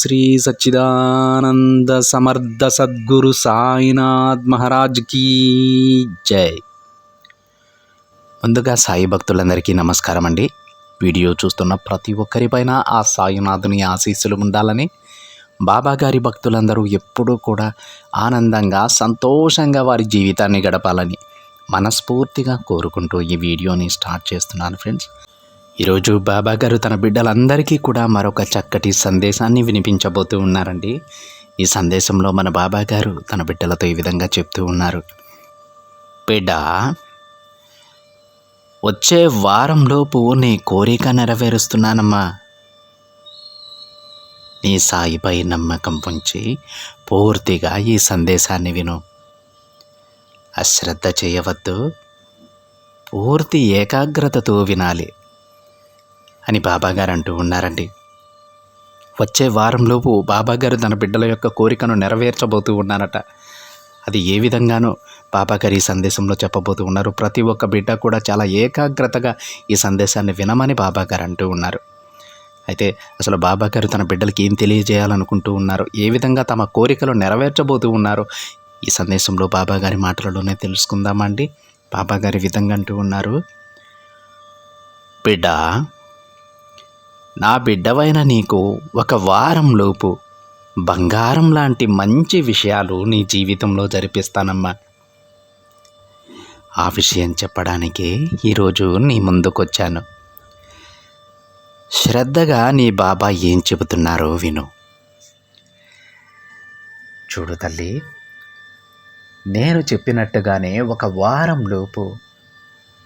శ్రీ సచ్చిదానంద సమర్థ సద్గురు సాయినాథ్ మహారాజ్ కీ జై. ముందుగా సాయి భక్తులందరికీ నమస్కారం అండి. వీడియో చూస్తున్న ప్రతి ఒక్కరిపైన ఆ సాయినాథుని ఆశీస్సులు ఉండాలని, బాబాగారి భక్తులందరూ ఎప్పుడూ కూడా ఆనందంగా సంతోషంగా వారి జీవితాన్ని గడపాలని మనస్ఫూర్తిగా కోరుకుంటూ ఈ వీడియోని స్టార్ట్ చేస్తున్నాను ఫ్రెండ్స్. ఈరోజు బాబాగారు తన బిడ్డలందరికీ కూడా మరొక చక్కటి సందేశాన్ని వినిపించబోతూ ఉన్నారండి. ఈ సందేశంలో మన బాబాగారు తన బిడ్డలతో ఈ విధంగా చెప్తూ ఉన్నారు. బిడ్డ, వచ్చే వారంలోపు నీ కోరిక నెరవేరుస్తున్నానమ్మా. నీ సాయిపై నమ్మకం ఉంచి పూర్తిగా ఈ సందేశాన్ని విను. అశ్రద్ధ చేయవద్దు, పూర్తి ఏకాగ్రతతో వినాలి అని బాబాగారు అంటూ ఉన్నారండి. వచ్చే వారంలోపు బాబాగారు తన బిడ్డల యొక్క కోరికను నెరవేర్చబోతూ ఉన్నారట. అది ఏ విధంగానో బాబాగారు ఈ సందేశంలో చెప్పబోతూ ఉన్నారు. ప్రతి ఒక్క బిడ్డ కూడా చాలా ఏకాగ్రతగా ఈ సందేశాన్ని వినమని బాబాగారు అంటూ ఉన్నారు. అయితే అసలు బాబాగారు తన బిడ్డలకి ఏం తెలియజేయాలనుకుంటూ ఉన్నారు, ఏ విధంగా తమ కోరికలు నెరవేర్చబోతూ ఉన్నారో ఈ సందేశంలో బాబాగారి మాటలలోనే తెలుసుకుందామండి. బాబాగారి విధంగా అంటూ ఉన్నారు. బిడ్డ, నా బిడ్డవైన నీకు ఒక వారంలోపు బంగారం లాంటి మంచి విషయాలు నీ జీవితంలో జరిపిస్తానమ్మా. ఆ విషయం చెప్పడానికే ఈరోజు నీ ముందుకొచ్చాను. శ్రద్ధగా నీ బాబా ఏం చెబుతున్నారో విను. చూడు తల్లి, నేను చెప్పినట్టుగానే ఒక వారంలోపు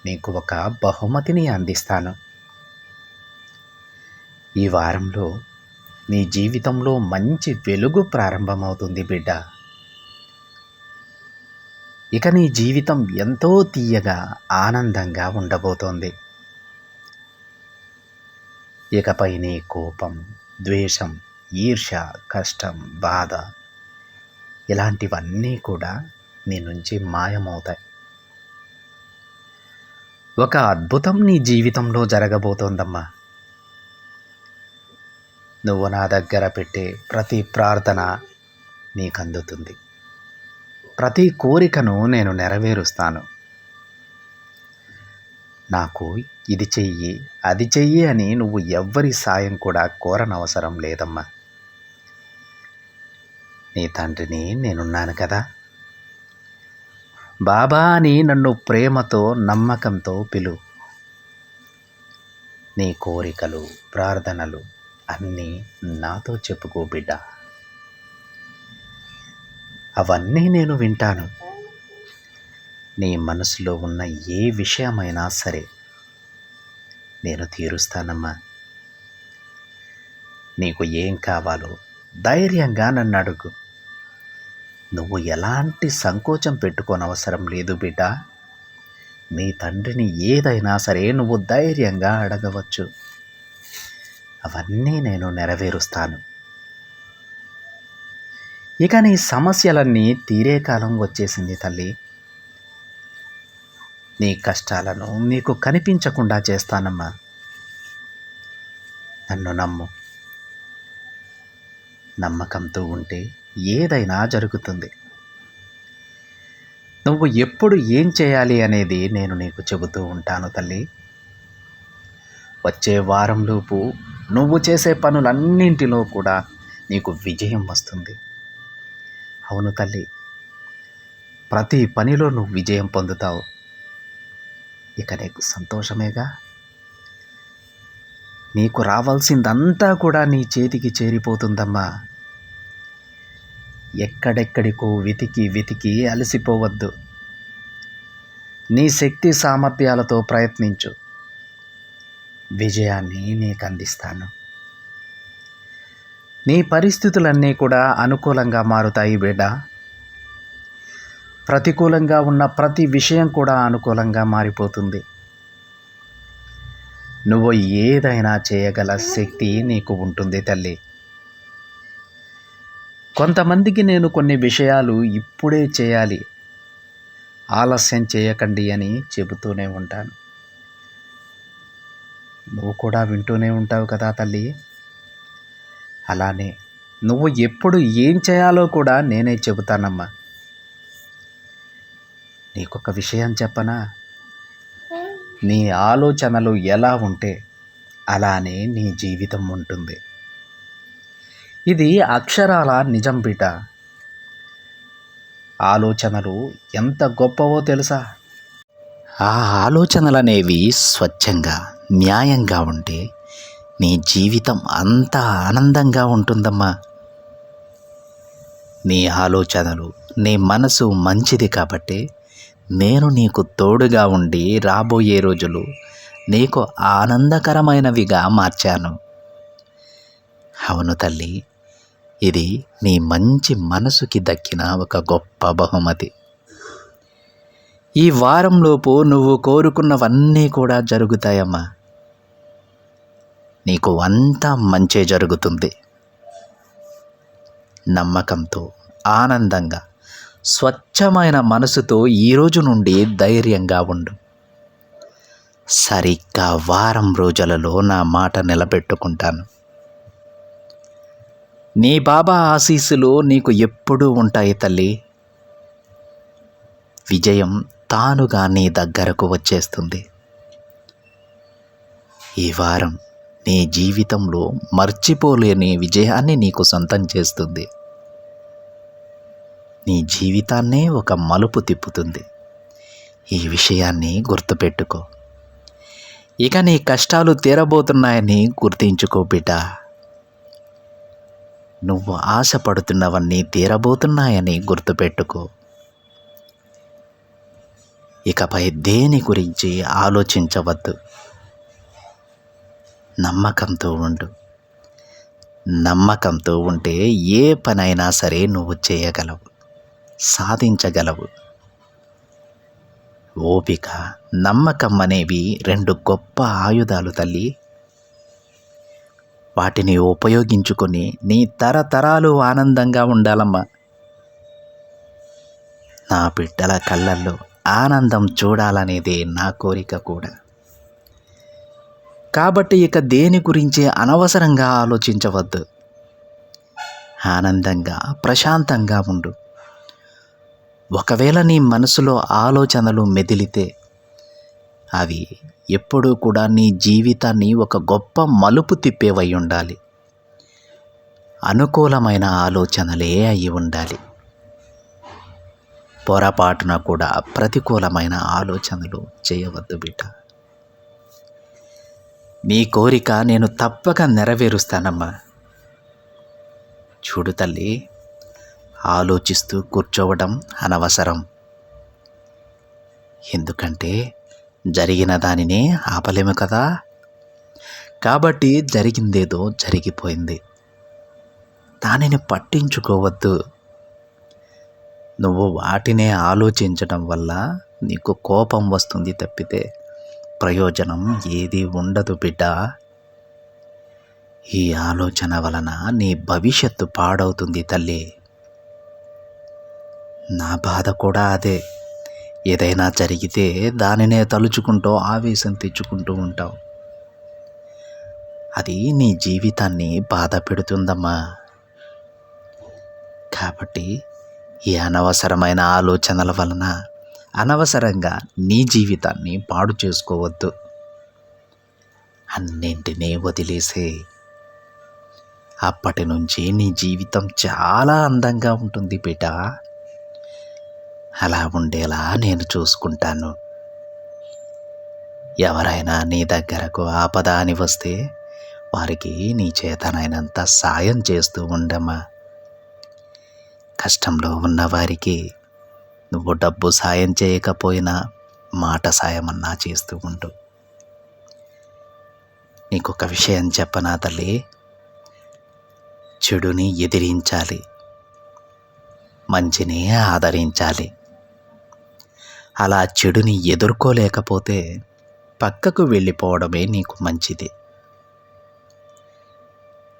నీకు ఒక బహుమతిని అందిస్తాను. ఈ వారంలో నీ జీవితంలో మంచి వెలుగు ప్రారంభమవుతుంది బిడ్డ. ఇక నీ జీవితం ఎంతో తీయగా ఆనందంగా ఉండబోతోంది. ఇకపై నీ కోపం, ద్వేషం, ఈర్ష్య, కష్టం, బాధ ఇలాంటివన్నీ కూడా నీ నుంచి మాయమవుతాయి. ఒక అద్భుతం నీ జీవితంలో జరగబోతోందమ్మా. నువ్వు నా దగ్గర పెట్టే ప్రతి ప్రార్థన నీకు అందుతుంది. ప్రతి కోరికను నేను నెరవేరుస్తాను. నాకు ఇది చెయ్యి, అది చెయ్యి అని నువ్వు ఎవ్వరి సాయం కూడా కోరనవసరం లేదమ్మా. నీ తండ్రిని నేనున్నాను కదా. బాబా అని నన్ను ప్రేమతో, నమ్మకంతో పిలు. నీ కోరికలు, ప్రార్థనలు అన్నీ నాతో చెప్పుకో బిడ్డ. అవన్నీ నేను వింటాను. నీ మనసులో ఉన్న ఏ విషయమైనా సరే నేను తీరుస్తానమ్మా. నీకు ఏం కావాలో ధైర్యంగా నన్ను అడుగు. నువ్వు ఎలాంటి సంకోచం పెట్టుకోనవసరం లేదు బిడ్డ. నీ తండ్రిని ఏదైనా సరే నువ్వు ధైర్యంగా అడగవచ్చు. అవన్నీ నేను నెరవేరుస్తాను. ఇక నీ సమస్యలన్నీ తీరే కాలం వచ్చేసింది తల్లి. నీ కష్టాలను నీకు కనిపించకుండా చేస్తానమ్మా. నన్ను నమ్ము. నమ్మకంతో ఉంటే ఏదైనా జరుగుతుంది. నువ్వు ఎప్పుడు ఏం చేయాలి అనేది నేను నీకు చెబుతూ ఉంటాను తల్లి. వచ్చే వారంలోపు నువ్వు చేసే పనులన్నింటిలో కూడా నీకు విజయం వస్తుంది. అవును తల్లి, ప్రతి పనిలో నువ్వు విజయం పొందుతావు. ఇక నీకు సంతోషమేగా. నీకు రావాల్సిందంతా కూడా నీ చేతికి చేరిపోతుందమ్మా. ఎక్కడెక్కడికో వెతికి వెతికి అలసిపోవద్దు. నీ శక్తి సామర్థ్యాలతో ప్రయత్నించు. విజయాన్ని నీకు అందిస్తాను. నీ పరిస్థితులన్నీ కూడా అనుకూలంగా మారుతాయి బిడ్డ. ప్రతికూలంగా ఉన్న ప్రతి విషయం కూడా అనుకూలంగా మారిపోతుంది. నువ్వు ఏదైనా చేయగల శక్తి నీకు ఉంటుంది తల్లి. కొంతమందికి నేను కొన్ని విషయాలు ఇప్పుడే చేయాలి, ఆలస్యం చేయకండి అని చెబుతూనే ఉంటాను. నువ్వు కూడా వింటూనే ఉంటావు కదా తల్లి. అలానే నువ్వు ఎప్పుడు ఏం చేయాలో కూడా నేనే చెబుతానమ్మా. నీకొక విషయం చెప్పనా? నీ ఆలోచనలు ఎలా ఉంటే అలానే నీ జీవితం ఉంటుంది. ఇది అక్షరాల నిజం బిడ్డ. ఆలోచనలు ఎంత గొప్పవో తెలుసా? ఆ ఆలోచనలనేవి స్వచ్ఛంగా, న్యాయంగా ఉంటే నీ జీవితం అంత ఆనందంగా ఉంటుందమ్మా. నీ ఆలోచనలు, నీ మనసు మంచిది కాబట్టి నేను నీకు తోడుగా ఉండి రాబోయే రోజులు నీకు ఆనందకరమైనవిగా మార్చాను. అవును తల్లి, ఇది నీ మంచి మనసుకి దక్కిన ఒక గొప్ప బహుమతి. ఈ వారంలోపు నువ్వు కోరుకున్నవన్నీ కూడా జరుగుతాయమ్మా. నీకు అంతా మంచే జరుగుతుంది. నమ్మకంతో, ఆనందంగా, స్వచ్ఛమైన మనసుతో ఈరోజు నుండి ధైర్యంగా ఉండు. సరిగ్గా వారం రోజులలో నా మాట నిలబెట్టుకుంటాను. నీ బాబా ఆశీస్సులు నీకు ఎప్పుడూ ఉంటాయి తల్లి. విజయం తానుగా నీ దగ్గరకు వచ్చేస్తుంది. ఈ వారం నీ జీవితంలో మర్చిపోలేని విజయాన్ని నీకు సొంతం చేస్తుంది. నీ జీవితాన్నే ఒక మలుపు తిప్పుతుంది. ఈ విషయాన్ని గుర్తుపెట్టుకో. ఇక నీ కష్టాలు తీరబోతున్నాయని గుర్తించుకో బిడ్డ. నువ్వు ఆశపడుతున్నవన్నీ తీరబోతున్నాయని గుర్తుపెట్టుకో. ఇకపై దేని గురించి ఆలోచించవద్దు. నమ్మకంతో ఉండు. నమ్మకంతో ఉంటే ఏ పనైనా సరే నువ్వు చేయగలవు, సాధించగలవు. ఓపిక, నమ్మకం అనేవి రెండు గొప్ప ఆయుధాలు తల్లి. వాటిని ఉపయోగించుకొని నీ తరతరాలు ఆనందంగా ఉండాలమ్మా. నా బిడ్డల కళ్ళల్లో ఆనందం చూడాలనేదే నా కోరిక కూడా. కాబట్టి ఇక దేని గురించి అనవసరంగా ఆలోచించవద్దు. ఆనందంగా, ప్రశాంతంగా ఉండు. ఒకవేళ నీ మనసులో ఆలోచనలు మెదిలితే అవి ఎప్పుడూ కూడా నీ జీవితాన్ని ఒక గొప్ప మలుపు తిప్పేవై ఉండాలి. అనుకూలమైన ఆలోచనలే అయి ఉండాలి. పొరపాటున కూడా ప్రతికూలమైన ఆలోచనలు చేయవద్దు బిడ్డ. నీ కోరిక నేను తప్పక నెరవేరుస్తానమ్మా. చూడు తల్లి, ఆలోచిస్తూ కూర్చోవడం అనవసరం. ఎందుకంటే జరిగిన దానినే ఆపలేము కదా. కాబట్టి జరిగిందేదో జరిగిపోయింది, దానిని పట్టించుకోవద్దు. నువ్వు వాటినే ఆలోచించడం వల్ల నీకు కోపం వస్తుంది తప్పితే ప్రయోజనం ఏది ఉండదు బిడ్డ. ఈ ఆలోచన వలన నీ భవిష్యత్తు పాడవుతుంది తల్లి. నా బాధ కూడా అదే. ఏదైనా జరిగితే దానినే తలుచుకుంటూ ఆవేశం తెచ్చుకుంటూ ఉంటావు. అది నీ జీవితాన్ని బాధ పెడుతుందమ్మా. కాబట్టి ఈ అనవసరమైన ఆలోచనల వలన అనవసరంగా నీ జీవితాన్ని పాడు చేసుకోవద్దు. అన్నింటినీ వదిలేసే. అప్పటి నుంచి నీ జీవితం చాలా అందంగా ఉంటుంది బిడ్డ. అలా ఉండేలా నేను చూసుకుంటాను. ఎవరైనా నీ దగ్గరకు ఆపద అని వస్తే వారికి నీ చేతనైనంత సాయం చేస్తూ ఉండమ్మా. కష్టంలో ఉన్నవారికి నువ్వు డబ్బు సాయం చేయకపోయినా మాట సాయమన్నా చేస్తూ ఉండు. నీకొక విషయం చెప్పనా తల్లి, చెడుని ఎదిరించాలి, మంచిని ఆదరించాలి. అలా చెడుని ఎదుర్కోలేకపోతే పక్కకు వెళ్ళిపోవడమే నీకు మంచిది.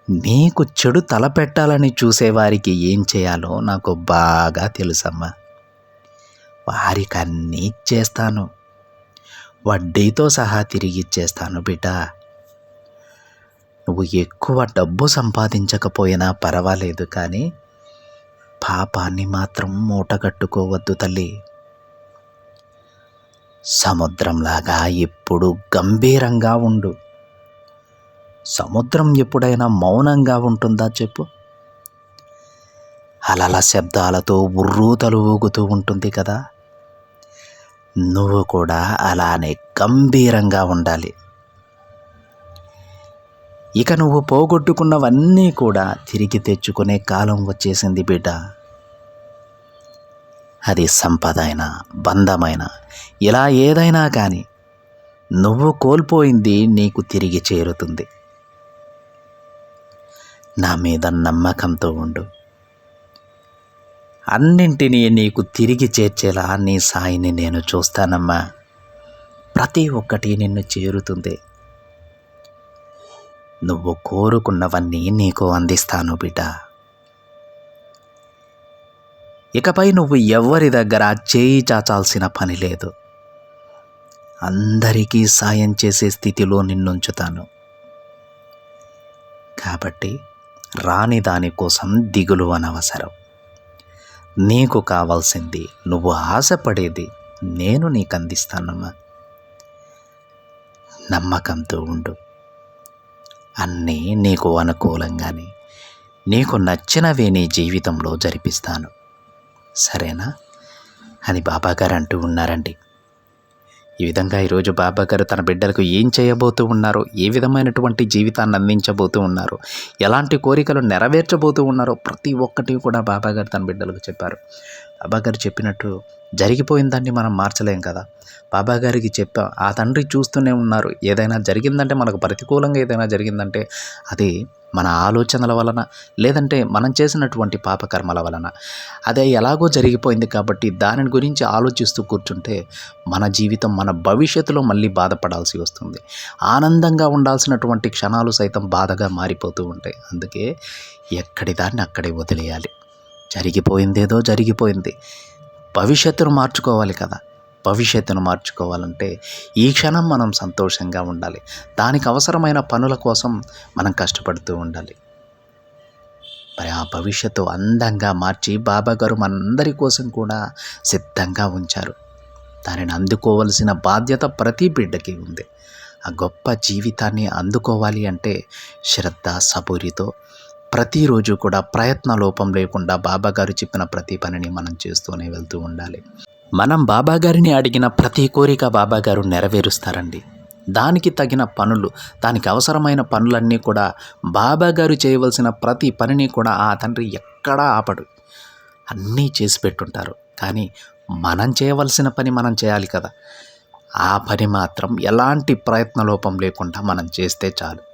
నీకు చెడు తలపెట్టాలని చూసేవారికి ఏం చేయాలో నాకు బాగా తెలుసమ్మా. వారికి అన్నీ నువ్వు ఎక్కువ డబ్బు సంపాదించకపోయినా పర్వాలేదు, కానీ పాపాన్ని మాత్రం మూటగట్టుకోవద్దు తల్లి. సముద్రంలాగా ఎప్పుడు గంభీరంగా ఉండు. సముద్రం ఎప్పుడైనా మౌనంగా ఉంటుందా చెప్పు? అలల శబ్దాలతో ఉర్రూతలు ఊగుతూ ఉంటుంది కదా. నువ్వు కూడా అలానే గంభీరంగా ఉండాలి. ఇక నువ్వు పోగొట్టుకున్నవన్నీ కూడా తిరిగి తెచ్చుకునే కాలం వచ్చేసింది బిడ్డ. అది సంపద అయినా, బంధమైన, ఇలా ఏదైనా కానీ నువ్వు కోల్పోయింది నీకు తిరిగి చేరుతుంది. నా మీద నమ్మకంతో ఉండు. అన్నింటినీ నీకు తిరిగి చేర్చేలా నీ సాయిని నేను చూస్తానమ్మా. ప్రతి ఒక్కటి నిన్ను చేరుతుంది. నువ్వు కోరుకున్నవన్నీ నీకు అందిస్తాను బిడ్డ. ఇకపై నువ్వు ఎవరి దగ్గర చేయి చాచాల్సిన పని లేదు. అందరికీ సాయం చేసే స్థితిలో నిన్నుంచుతాను. కాబట్టి రాని దానికోసం దిగులు అనవసరం. నీకు కావాల్సింది, నువ్వు ఆశపడేది నేను నీకు అందిస్తానమ్మా. నమ్మకంతో ఉండు. అన్నీ నీకు అనుకూలంగానే, నీకు నచ్చినవే నీ జీవితంలో జరిపిస్తాను, సరేనా అని బాబాగారు అంటూ ఉన్నారండి. ఈ విధంగా ఈరోజు బాబాగారు తన బిడ్డలకు ఏం చేయబోతూ ఉన్నారో, ఏ విధమైనటువంటి జీవితాన్ని అందించబోతూ ఉన్నారో, ఎలాంటి కోరికలు నెరవేర్చబోతూ ఉన్నారో ప్రతి ఒక్కటి కూడా బాబాగారు తన బిడ్డలకు చెప్పారు. బాబాగారు చెప్పినట్టు జరిగిపోయిన దాన్ని మనం మార్చలేం కదా. బాబాగారికి చెప్పాం, ఆ తండ్రి చూస్తూనే ఉన్నారు. ఏదైనా జరిగిందంటే, మనకు ప్రతికూలంగా ఏదైనా జరిగిందంటే అది మన ఆలోచనల వలన, లేదంటే మనం చేసినటువంటి పాపకర్మల వలన. అదే ఎలాగో జరిగిపోయింది కాబట్టి దాని గురించి ఆలోచిస్తూ కూర్చుంటే మన జీవితం, మన భవిష్యత్తులో మళ్ళీ బాధపడాల్సి వస్తుంది. ఆనందంగా ఉండాల్సినటువంటి క్షణాలు సైతం బాధగా మారిపోతూ ఉంటాయి. అందుకే ఎక్కడి దాన్ని అక్కడే వదిలేయాలి. జరిగిపోయిందేదో జరిగిపోయింది. భవిష్యత్తును మార్చుకోవాలి కదా. భవిష్యత్తును మార్చుకోవాలంటే ఈ క్షణం మనం సంతోషంగా ఉండాలి. దానికి అవసరమైన పనుల కోసం మనం కష్టపడుతూ ఉండాలి. మరి ఆ భవిష్యత్తు అందంగా మార్చి బాబాగారు మనందరి కోసం కూడా సిద్ధంగా ఉంచారు. దానిని అందుకోవలసిన బాధ్యత ప్రతి బిడ్డకి ఉంది. ఆ గొప్ప జీవితాన్ని అందుకోవాలి అంటే శ్రద్ధ, సబూరితో ప్రతిరోజు కూడా ప్రయత్న లోపం లేకుండా బాబాగారు చెప్పిన ప్రతి పనిని మనం చేస్తూనే వెళ్తూ ఉండాలి. మనం బాబాగారిని అడిగిన ప్రతి కోరిక బాబాగారు నెరవేరుస్తారండి. దానికి తగిన పనులు, దానికి అవసరమైన పనులన్నీ కూడా బాబాగారు చేయవలసిన ప్రతి పనిని కూడా ఆ తండ్రి ఎక్కడా ఆపడు. అన్నీ చేసి పెట్టుంటారు. కానీ మనం చేయవలసిన పని మనం చేయాలి కదా. ఆ పని మాత్రం ఎలాంటి ప్రయత్న లోపం లేకుండా మనం చేస్తే చాలు.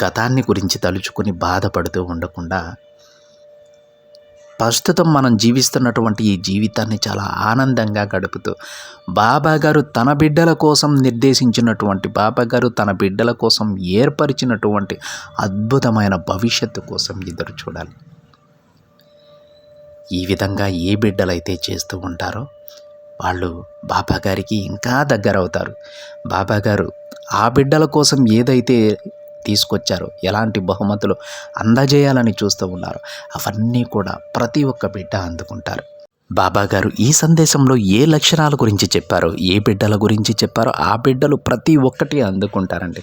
గతాన్ని గురించి తలుచుకుని బాధపడుతూ ఉండకుండా ప్రస్తుతం మనం జీవిస్తున్నటువంటి ఈ జీవితాన్ని చాలా ఆనందంగా గడుపుతూ బాబాగారు తన బిడ్డల కోసం నిర్దేశించినటువంటి, బాబాగారు తన బిడ్డల కోసం ఏర్పరిచినటువంటి అద్భుతమైన భవిష్యత్తు కోసం ఎదురు చూడాలి. ఈ విధంగా ఏ బిడ్డలైతే చేస్తూ ఉంటారో వాళ్ళు బాబాగారికి ఇంకా దగ్గర అవుతారు. బాబాగారు ఆ బిడ్డల కోసం ఏదైతే తీసుకొచ్చారో, ఎలాంటి బహుమతులు అందజేయాలని చూస్తూ ఉన్నారు, అవన్నీ కూడా ప్రతి ఒక్క బిడ్డ అందుకుంటారు. బాబాగారు ఈ సందేశంలో ఏ లక్షణాల గురించి చెప్పారో, ఏ బిడ్డల గురించి చెప్పారో ఆ బిడ్డలు ప్రతి ఒక్కటి అందుకుంటారండి.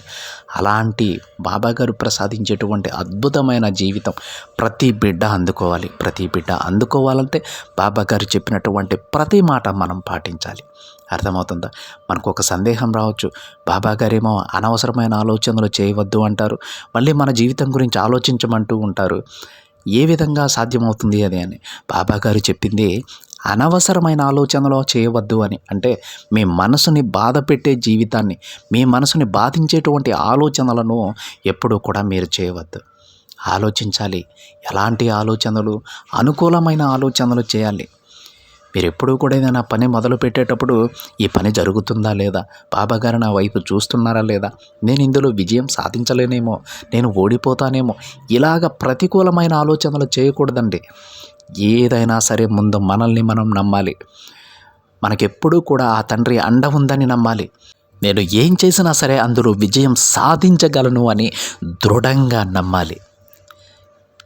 అలాంటి బాబాగారు ప్రసాదించేటువంటి అద్భుతమైన జీవితం ప్రతి బిడ్డ అందుకోవాలి. ప్రతి బిడ్డ అందుకోవాలంటే బాబాగారు చెప్పినటువంటి ప్రతి మాట మనం పాటించాలి. అర్థమవుతుందా? మనకు ఒక సందేహం రావచ్చు, బాబాగారేమో అనవసరమైన ఆలోచనలు చేయవద్దు అంటారు, మళ్ళీ మన జీవితం గురించి ఆలోచించమంటూ ఉంటారు. ఏ విధంగా సాధ్యమవుతుంది అది అని? బాబాగారు చెప్పింది అనవసరమైన ఆలోచనలు చేయవద్దు అని. అంటే మీ మనసుని బాధ పెట్టే జీవితాన్ని, మీ మనసుని బాధించేటువంటి ఆలోచనలను ఎప్పుడూ కూడా మీరు చేయవద్దు. ఆలోచించాలి. ఎలాంటి ఆలోచనలు? అనుకూలమైన ఆలోచనలు చేయాలి. మీరు ఎప్పుడూ కూడా ఏదైనా పని మొదలు పెట్టేటప్పుడు ఈ పని జరుగుతుందా లేదా, బాబాగారు నా వైపు చూస్తున్నారా లేదా, నేను ఇందులో విజయం సాధించలేనేమో, నేను ఓడిపోతానేమో, ఇలాగ ప్రతికూలమైన ఆలోచనలు చేయకూడదండి. ఏదైనా సరే ముందు మనల్ని మనం నమ్మాలి. మనకెప్పుడూ కూడా ఆ తండ్రి అండ ఉందని నమ్మాలి. నేను ఏం చేసినా సరే అందులో విజయం సాధించగలను అని దృఢంగా నమ్మాలి.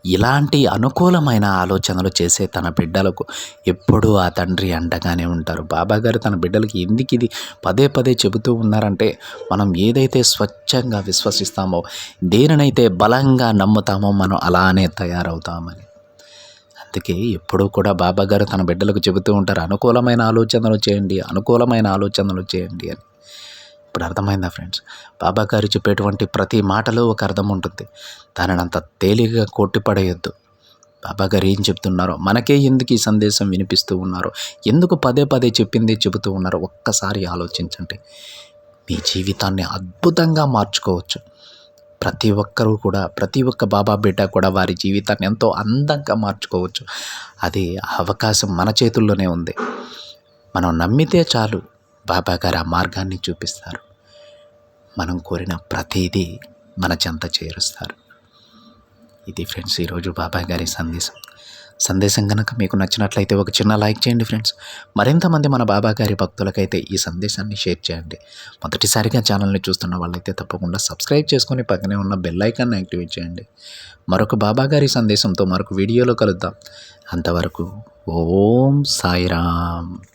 ఇలాంటి అనుకూలమైన ఆలోచనలు చేసే తన బిడ్డలకు ఎప్పుడూ ఆ తండ్రి అండగానే ఉంటారు. బాబాగారు తన బిడ్డలకి ఎందుకు ఇది పదే పదే చెబుతూ ఉన్నారంటే, మనం ఏదైతే స్వచ్ఛంగా విశ్వసిస్తామో, దేనినైతే బలంగా నమ్ముతామో మనం అలానే తయారవుతామని. అందుకే ఎప్పుడూ కూడా బాబాగారు తన బిడ్డలకు చెబుతూ ఉంటారు, అనుకూలమైన ఆలోచనలు చేయండి, అనుకూలమైన ఆలోచనలు చేయండి అని. ఇప్పుడు అర్థమైందా ఫ్రెండ్స్? బాబాగారు చెప్పేటువంటి ప్రతి మాటలో ఒక అర్థం ఉంటుంది. దానిని అంత తేలికగా కొట్టిపడేయొద్దు. బాబాగారు ఏం చెప్తున్నారో, మనకే ఎందుకు ఈ సందేశం వినిపిస్తూ ఉన్నారో, ఎందుకు పదే పదే చెబుతూ ఉన్నారో ఒక్కసారి ఆలోచించండి. మీ జీవితాన్ని అద్భుతంగా మార్చుకోవచ్చు. ప్రతి ఒక్కరూ కూడా, ప్రతి ఒక్క బాబా బిడ్డ కూడా వారి జీవితాన్ని ఎంతో అందంగా మార్చుకోవచ్చు. అది అవకాశం మన చేతుల్లోనే ఉంది. మనం నమ్మితే చాలు, బాబాగారు ఆ మార్గాన్ని చూపిస్తారు. మనం కోరిన ప్రతిదీ మన చెంత చేరుస్తారు. ఇది ఫ్రెండ్స్ ఈరోజు బాబాగారి సందేశం కనుక మీకు నచ్చినట్లయితే ఒక చిన్న లైక్ చేయండి ఫ్రెండ్స్. మరింతమంది మన బాబాగారి భక్తులకైతే ఈ సందేశాన్ని షేర్ చేయండి. మొదటిసారిగా ఛానల్ని చూస్తున్న వాళ్ళైతే తప్పకుండా సబ్స్క్రైబ్ చేసుకొని పక్కనే ఉన్న బెల్ ఐకాన్ని యాక్టివేట్ చేయండి. మరొక బాబాగారి సందేశంతో మరొక వీడియోలో కలుద్దాం. అంతవరకు ఓం సాయిరామ్.